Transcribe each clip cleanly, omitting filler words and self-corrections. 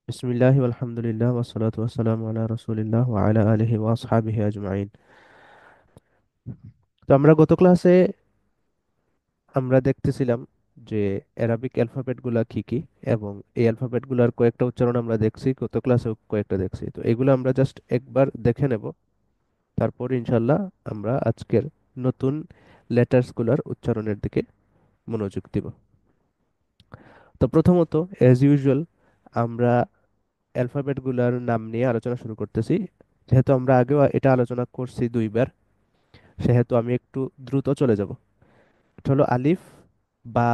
বিসমিল্লাহি আলহামদুলিল্লাহ ওয়াসসালাতু ওয়াসসালামু আলা রাসূলিল্লাহ ওয়া আলা আলিহি ওয়া আসহাবিহি আজমাইন। তো আমরা গত ক্লাসে আমরা দেখতেছিলাম যে অ্যারাবিক অ্যালফাবেট গুলা কি কি, এবং এই অ্যালফাবেট গুলার কয়েকটা উচ্চারণ আমরা দেখছি, গত ক্লাসেও কয়েকটা দেখছি। তো এগুলো আমরা জাস্ট একবার দেখে নেব, তারপর ইনশাল্লাহ আমরা আজকের নতুন লেটার্স গুলার উচ্চারণের দিকে মনোযোগ দিব। তো প্রথমত, অ্যাজ ইউজুয়াল, আমরা অ্যালফাবেট গুলার নাম নিয়ে আলোচনা শুরু করতেছি। যেহেতু আমরা আগেও এটা আলোচনা করছি দুইবার, সেহেতু আমি একটু দ্রুত চলে যাব। এটা হলো আলিফ, বা,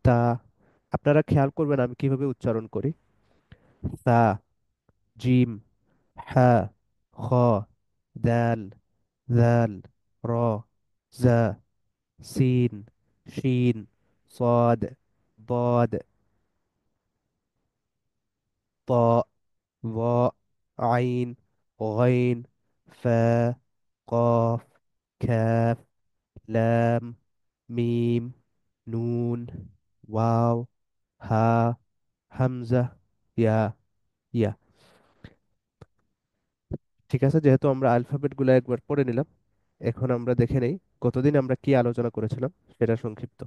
তা। আপনারা খেয়াল করবেন আমি কিভাবে উচ্চারণ করি। সা, জিম, হা, খ, দাল, জাল, র, জা, সিন, শিন, صاد, ضاد, طاء, ظاء, عين, غين، فا، قاف، كاف، লাম, মিম, নুন, ওয়াও, হা, হামজা, ইয়া, ইয়া। ঠিক আছে, যেহেতু আমরা অ্যালফাবেট গুলো একবার পড়ে নিলাম, এখন আমরা দেখে নেই গতদিন আমরা কি আলোচনা করেছিলাম সেটা সংক্ষিপ্ত।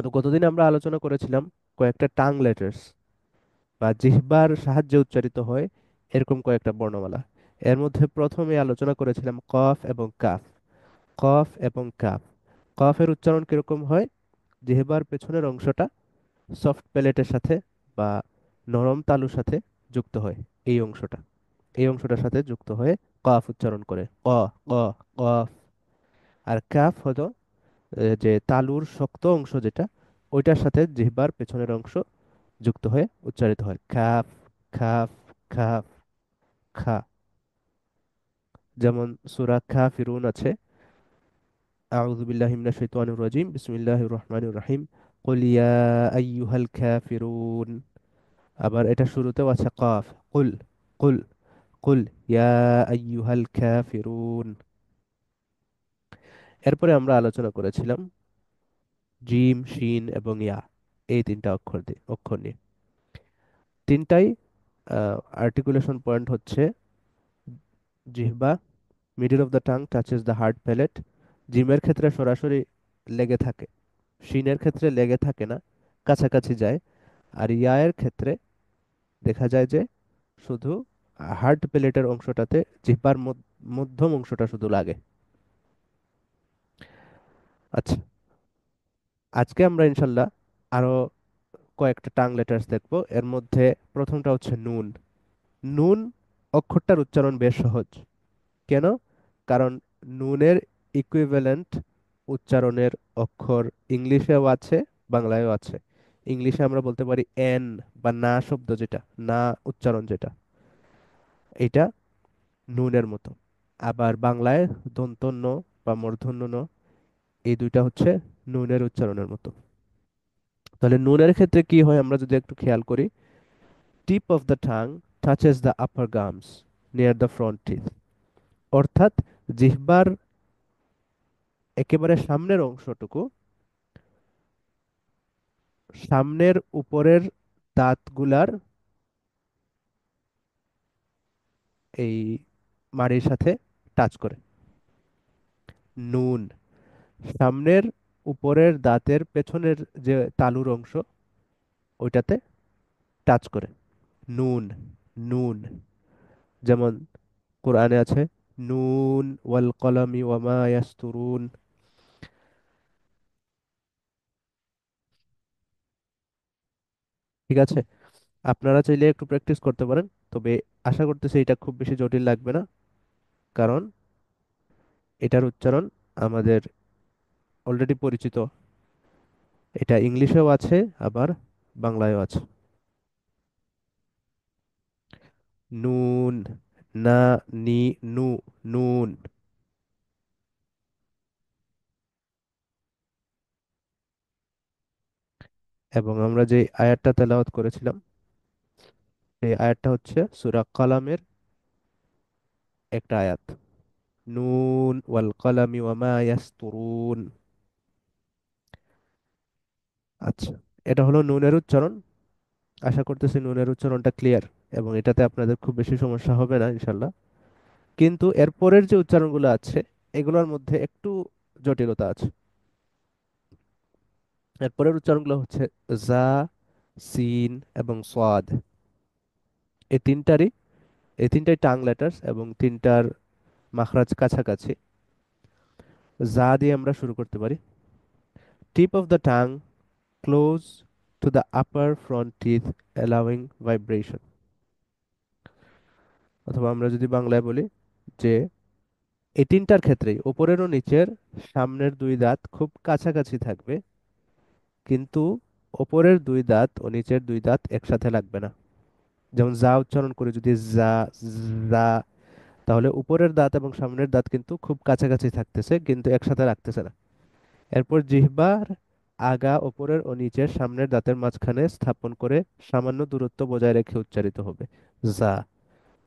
তো গতদিন আমরা আলোচনা করেছিলাম কয়েকটা টাং লেটার্স, বা জিহ্বার সাহায্যে উচ্চারিত হয় এরকম কয়েকটা বর্ণমালা। এর মধ্যে প্রথমে আলোচনা করেছিলাম কফ এবং কাফ। কফ এবং কাফ। কফের উচ্চারণ কিরকম হয়? জিহ্বার পেছনের অংশটা সফট প্যালেটের সাথে বা নরম তালুর সাথে যুক্ত হয়। এই অংশটা এই অংশটার সাথে যুক্ত হয়ে কফ উচ্চারণ করে, ক, ক, কফ। আর কাফ হলো যে তালুর শক্ত অংশ যেটা, ওইটার সাথে জিহ্বার পেছনের অংশ যুক্ত হয়ে উচ্চারিত হয়, কাফ, খাফ, খাফ, খা। যেমন সূরা কাফিরুন আছে, আউযু বিল্লাহি মিনাশ শাইতানির রাজিম, বিসমিল্লাহির রহমানির রহিম, কুল ইয়া আইয়ুহাল কাফিরুন। আবার এটা শুরুতেও আছে কাফ, কুল, কুল, কুল ইয়া আইয়ুহাল কাফিরুন। এরপরে আমরা আলোচনা করেছিলাম জিম, শিন এবং ইয়া, এই তিনটা অক্ষর নিয়ে। তিনটাই আর্টিকুলেশন পয়েন্ট হচ্ছে জিহ্বা, middle of the tongue touches the hard palate. জিমের ক্ষেত্রে সরাসরি লেগে থাকে, শিনের ক্ষেত্রে লেগে থাকে না, কাছাকাছি যায়। আর ইয়ায়ের ক্ষেত্রে দেখা যায় যে শুধু হার্ড প্লেটের অংশটাতে, জিহ্বার মধ্যম অংশটা শুধু লাগে। আচ্ছা, আজকে আমরা ইনশাল্লাহ আরো কয়েকটা টাং লেটার্স দেখবো। এর মধ্যে প্রথমটা হচ্ছে নুন। নুন অক্ষরটার উচ্চারণ বেশ সহজ। কেন? কারণ নুনের ইকুইভ্যালেন্ট উচ্চারণের অক্ষর ইংলিশেও আছে, বাংলায়ও আছে। ইংলিশে আমরা বলতে পারি এন, বা না শব্দ যেটা, না উচ্চারণ যেটা, এটা নুনের মতো। আবার বাংলায় দন্তন্য বা মূর্ধন্য ণ, এই দুইটা হচ্ছে নুনের উচ্চারণের মতো। তাহলে নুনের ক্ষেত্রে কি হয় আমরা যদি একটু খেয়াল করি, টিপ of the tongue touches the upper gums near the front teeth. অর্থাৎ জিহ্বার একেবারে সামনের অংশটুকু, সামনের উপরের দাঁতগুলার এই মাড়ির সাথে টাচ করে। নুন সামনের উপরের দাঁতের পেছনের যে তালুর অংশ, ওইটাতে টাচ করে। নুন, নুন। যেমন কোরআনে আছে, নুন ওয়াল কলামি ওয়ামা ইয়াসতুরুন। ঠিক আছে, আপনারা চাইলে একটু প্র্যাকটিস করতে পারেন, তবে আশা করতেছি এটা খুব বেশি জটিল লাগবে না, কারণ এটার উচ্চারণ আমাদের অলরেডি পরিচিত। এটা ইংলিশেও আছে, আবার বাংলায়ও আছে। নুন, না, নি, নু, নুন। এবং আমরা যে আয়াতটা তেলাওয়াত করেছিলাম, এই আয়াতটা হচ্ছে সূরা কালামের একটা আয়াত, নুন ওয়াল কলামি ওয়ামা ইয়াসতুরুন। আচ্ছা, এটা হলো নুনের উচ্চারণ। আশা করতেছি নুনের উচ্চারণটা ক্লিয়ার এবং এটাতে আপনাদের খুব বেশি সমস্যা হবে না ইনশাল্লাহ। কিন্তু এর পরের যে উচ্চারণগুলো আছে এগুলোর মধ্যে একটু জটিলতা আছে। এর পরের উচ্চারণগুলো হচ্ছে জা, সিন এবং সোয়াদ। এই তিনটারই এই তিনটাই টাং লেটার্স এবং তিনটার মাখরাজ কাছাকাছি। জা দিয়ে আমরা শুরু করতে পারি। টিপ of the tongue close to the upper front teeth allowing vibration. অথবা আমরা যদি বাংলায় বলি যে এই তিনটার ক্ষেত্রেই উপরের ও নিচের সামনের দুই দাঁত খুব কাছাকাছি থাকবে, কিন্তু ওপরের দুই দাঁত ও নিচের দুই দাঁত একসাথে লাগবে না। যেমন যা উচ্চারণ করে যদি যা, যা, তাহলে উপরের দাঁত এবং সামনের দাঁত কিন্তু খুব কাছাকাছি থাকতেছে কিন্তু একসাথে রাখতেছে না। এরপর জিহ্বার আগা ওপরের ও নিচের সামনের দাঁতের মাঝখানে স্থাপন করে সামান্য দূরত্ব বজায় রেখে উচ্চারিত হবে যা।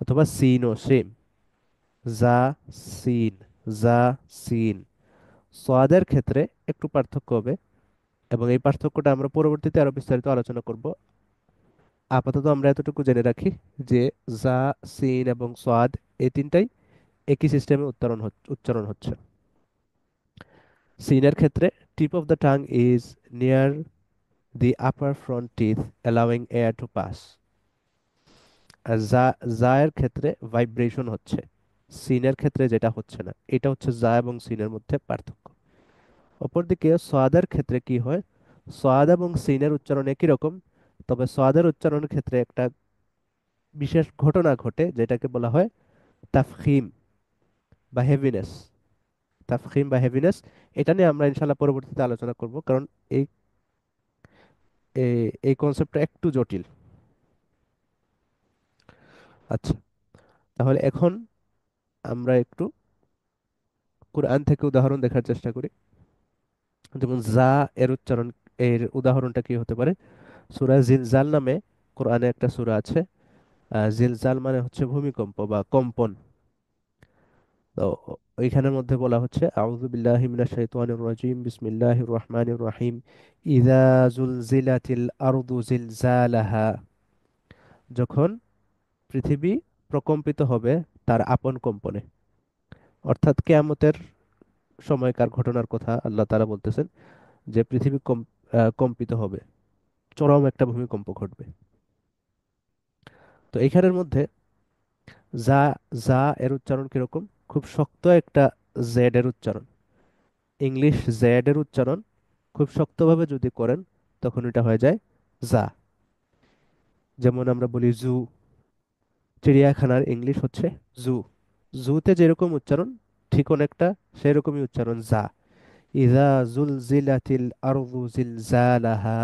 অথবা সিন ও সেম, যা, সিন, যা, সিন। সোয়াদের ক্ষেত্রে একটু পার্থক্য হবে এবং এই পার্থক্যটা আমরা পরবর্তীতে আরো বিস্তারিত আলোচনা করব। আপাতত আমরা এতটুকু জেনে রাখি যে জা, সিন এবং সোয়াদ এই তিনটাই একই সিস্টেমে উচ্চারণ হচ্ছে। সিনের ক্ষেত্রে tip of the tongue is near the upper front teeth allowing air to pass. আর জায়ের ক্ষেত্রে ভাইব্রেশন হচ্ছে, সিনের ক্ষেত্রে যেটা হচ্ছে না। এটা হচ্ছে জা এবং সিনের মধ্যে পার্থক্য। অপরদিকে সোয়াদের ক্ষেত্রে কি হয়, সোয়াদ এবং সিনের উচ্চারণ একই রকম, তবে সোয়াদের উচ্চারণের ক্ষেত্রে একটা বিশেষ ঘটনা ঘটে যেটাকে বলা হয় তাফখিম বা হেভিনেস। তাফখিম বা হেভিনেস, এটা নিয়ে আমরা ইনশাল্লাহ পরবর্তীতে আলোচনা করব, কারণ এই এই কনসেপ্টটা একটু জটিল। আচ্ছা, তাহলে এখন আমরা একটু কোরআন থেকে উদাহরণ দেখার চেষ্টা করি। যেমন জা এর উচ্চারণ, এর উদাহরণটা কি হতে পারে। সূরা জিলজাল নামে কোরআনে একটা সূরা আছে। জিলজাল মানে হচ্ছে ভূমিকম্প বা কম্পন। তো ওইখানের মধ্যে বলা হচ্ছে আউযু বিল্লাহি মিনাশ শাইতানির রাজিম বিসমিল্লাহির রহমানির রহিম ইযা জুলজিলাতিল আরদু জিলজালাহা। যখন পৃথিবী প্রকম্পিত হবে তার আপন কম্পনে। অর্থাৎ কিয়ামতের সময়কার ঘটনার কথা আল্লাহ তাআলা বলতেছেন যে পৃথিবী কম্পিত হবে, চরম একটা ভূমিকম্প ঘটবে। তো এইখানের মধ্যে যা, যা এর উচ্চারণ কিরকম, খুব শক্ত একটা জেড এর উচ্চারণ। ইংলিশ জেড এর উচ্চারণ খুব শক্তভাবে যদি করেন তখন এটা হয়ে যায় যা। যেমন আমরা বলি জু, চিড়িয়াখানার ইংলিশ হচ্ছে জু। জুতে যেরকম উচ্চারণ ঠিক অনেকটা সেরকমই উচ্চারণ যা। ইযা জুলজিলাতিল আরদু জিলজালাহা,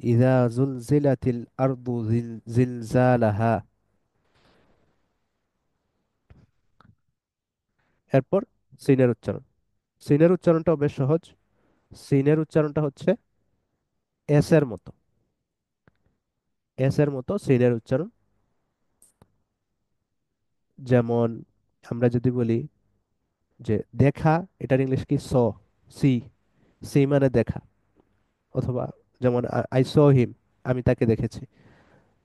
ইযা জুলজিলাতিল আরদু জিলজালাহা। এরপর সিনের উচ্চারণ। সিনের উচ্চারণটাও বেশ সহজ। সিনের উচ্চারণটা হচ্ছে এস এর মতো। এস এর মতো সিনের উচ্চারণ। যেমন আমরা যদি বলি যে দেখা, এটার ইংলিশ কি স, সি। সি মানে দেখা। অথবা যেমন আই স হিম, আমি তাকে দেখেছি।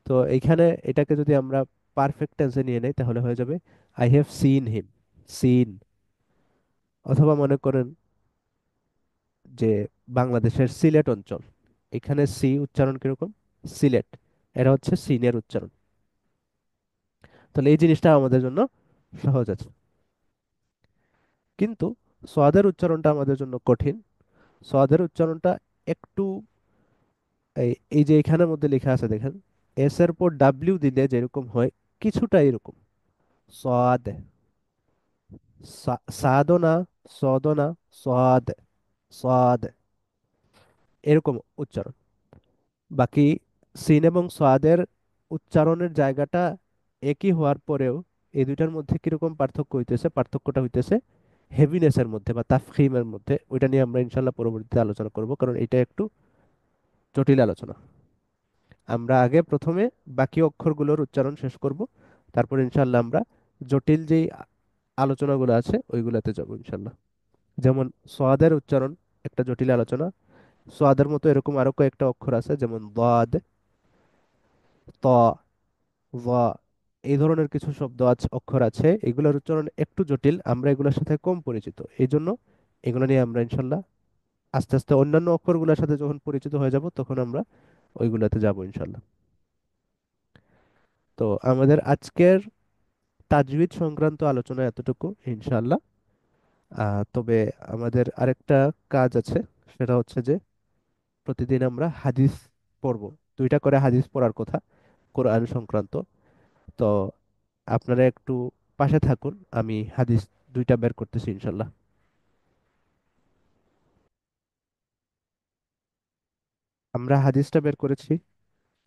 তো এইখানে এটাকে যদি আমরা পারফেক্ট টেন্সে নিয়ে নেই তাহলে হয়ে যাবে I have seen him, seen. অথবা মনে করেন যে বাংলাদেশের সিলেট অঞ্চল, এখানে সি উচ্চারণ কিরকম, সিলেট। এটা হচ্ছে সিনের উচ্চারণ। তাহলে এই জিনিসটা আমাদের জন্য সহজ আছে। কিন্তু সোয়াদের উচ্চারণটা আমাদের জন্য কঠিন। সোয়াদের উচ্চারণটা একটু এই যে এখানের মধ্যে লেখা আছে দেখেন, এস এর পর ডাব্লিউ দিলে যেরকম হয় কিছুটা এরকম। সোয়াদ, সাদনা, সদনা, সোয়াদ, সোয়াদ, এরকম উচ্চারণ। বাকি সিন এবং সোয়াদের উচ্চারণের জায়গাটা একই হওয়ার পরেও এই দুইটার মধ্যে কিরকম পার্থক্য হইতেছে, পার্থক্যটা হইতেছে হেভিনেসের মধ্যে বা তাফখিমের মধ্যে। ওইটা নিয়ে আমরা ইনশাল্লাহ পরবর্তীতে আলোচনা করব, কারণ এটা একটু জটিল আলোচনা। আমরা আগে প্রথমে বাকি অক্ষরগুলোর উচ্চারণ শেষ করব, তারপর ইনশাল্লাহ আমরা জটিল যেই আলোচনাগুলো আছে ওইগুলাতে যাব ইনশাল্লাহ। যেমন সোয়াদের উচ্চারণ একটা জটিল আলোচনা। সোয়াদের মতো এরকম আরো কয়েকটা অক্ষর আছে যেমন দাদ, ত, য, এই ধরনের কিছু শব্দ আছে, অক্ষর আছে, এগুলোর উচ্চারণ একটু জটিল, আমরা এগুলোর সাথে কম পরিচিত। এই জন্য এগুলো নিয়ে আমরা ইনশাল্লাহ আস্তে আস্তে অন্যান্য অক্ষরগুলোর সাথে যখন পরিচিত হয়ে যাব তখন আমরা ওইগুলাতে যাব ইনশাল্লাহ। তো আমাদের আজকের তাজউইদ সংক্রান্ত আলোচনা এতটুকু ইনশাল্লাহ। তবে আমাদের আরেকটা কাজ আছে, সেটা হচ্ছে যে প্রতিদিন আমরা হাদিস পড়ব, দুইটা করে হাদিস পড়ার কথা কোরআন সংক্রান্ত। তো আপনারা একটু পাশে থাকুন, আমি হাদিস দুইটা বের করতেছি ইনশাল্লাহ। আমরা হাদিসটা বের করেছি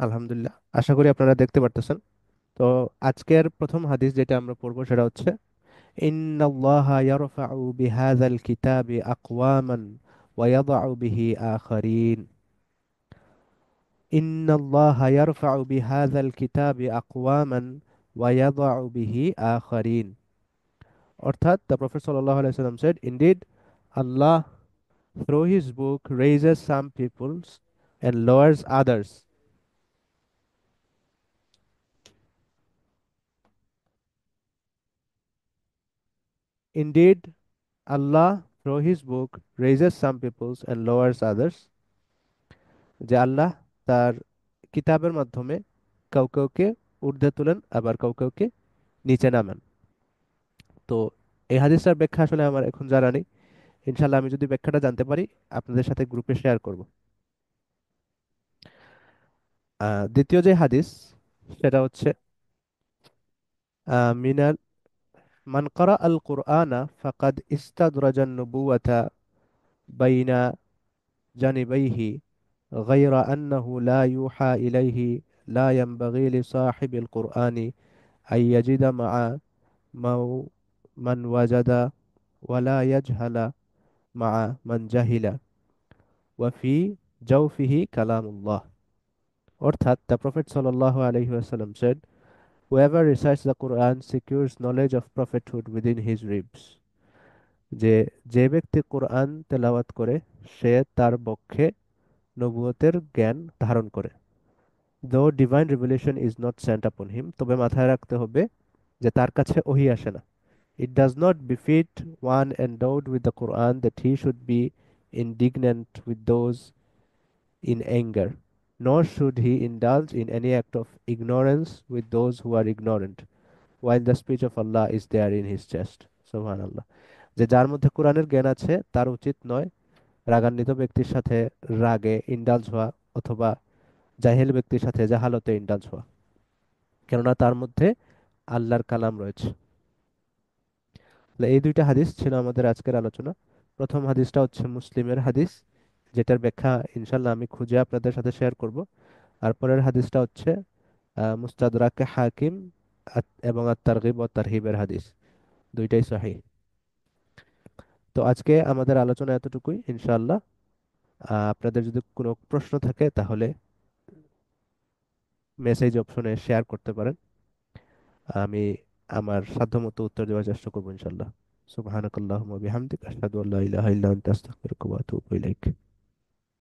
আলহামদুলিল্লাহ, আশা করি আপনারা দেখতে পারতেছেন। তো আজকের প্রথম হাদিস যেটা আমরা পড়বো সেটা হচ্ছে ইন্নাল্লাহা ইয়ারফাউ বিহাযাল কিতাবি আকওয়ামান ওয়া ইয়াদউ বিহি আখারিন। ইন্নাল্লাহা ইয়ারফাউ বিহাযাল কিতাবি আকওয়ামান ওয়া ইয়াদউ বিহি আখারিন। অর্থাৎ the Prophet sallallahu alaihi wasallam said, indeed Allah through his book raises some peoples and lowers others. Indeed Allah through his book raises some peoples and lowers others. যে আল্লাহ তার কিতাবের মাধ্যমে কাউ কাউকে ঊর্ধ্বে তোলেন, আবার কাউ কাউকে নিচে নামান। তো এই হাদিসটার ব্যাখ্যা আসলে আমার এখন জানা নেই, ইনশাল্লাহ আমি যদি ব্যাখ্যাটা জানতে পারি আপনাদের সাথে গ্রুপে শেয়ার করব। দ্বিতীয় যে হাদিস সেটা হচ্ছে মিনাল মান করা আল কুরআনা ফাকাদ ইস্তাদরাজান নবুওয়াতা বাইনা জানিবাইহি গায়রা আন্নাহু লা ইউহা ইলাইহি লা ইয়ানবাগি লিসাহিবিল কুরআনি আন ইয়াজিদা মা'a মাও মান ওয়াজাদা ওয়ালা ইয়াজহালা মা'a মান জাহিলা ওয়া ফি জাওফিহি কালামুল্লাহ। অর্থাৎ দ্য প্রফেট সাল্লাল্লাহু আলাইহি ওয়াসাল্লাম said, whoever recites the Quran secures knowledge of prophethood within his ribs. যে যে ব্যক্তি কোরআন তেলাওয়াত করে সে তার বক্ষে নবুয়তের জ্ঞান ধারণ করে। though divine revelation is not sent upon him, তবে মাথায় রাখতে হবে যে তার কাছে ওহী আসে না। It does not befit one endowed with the Quran that he should be indignant with those in anger, nor should he indulge in any act of ignorance with those who are ignorant, while the speech of Allah is there in his chest. সুবহানাল্লাহ। যে যার মধ্যে কোরআনের জ্ঞান আছে তার উচিত নয় রাগান্বিত ব্যক্তির সাথে রাগে ইন্ডালজ হওয়া, অথবা জাহেল ব্যক্তির সাথে জাহালতে ইন্ডালজ হওয়া, কেননা তার মধ্যে আল্লাহর কালাম রয়েছে। তাহলে এই দুইটা হাদিস ছিল আমাদের আজকের আলোচনা। প্রথম হাদিসটা হচ্ছে মুসলিমের হাদিস, যেটার ব্যাখ্যা ইনশাল্লাহ আমি খুঁজে আপনাদের সাথে শেয়ার করব। আর পরের হাদিসটা হচ্ছে মুস্তাদরাকে হাকিম এবং আত তারগিব ও তারহিবের হাদিস, দুইটাই সহিহ। তো আজকে আমাদের আলোচনা এতটুকুই ইনশাআল্লাহ। আপনাদের যদি কোনো প্রশ্ন থাকে তাহলে মেসেজ অপশনে শেয়ার করতে পারেন, আমি আমার সাধ্যমতো উত্তর দেওয়ার চেষ্টা করবো ইনশাআল্লাহ। সুবহানাকাল্লাহুম্মা বিহামদিক আশহাদু আল্লা ইলাহা ইল্লা আনতা আস্তাগফিরুকা ওয়া আতুবু ইলাইক।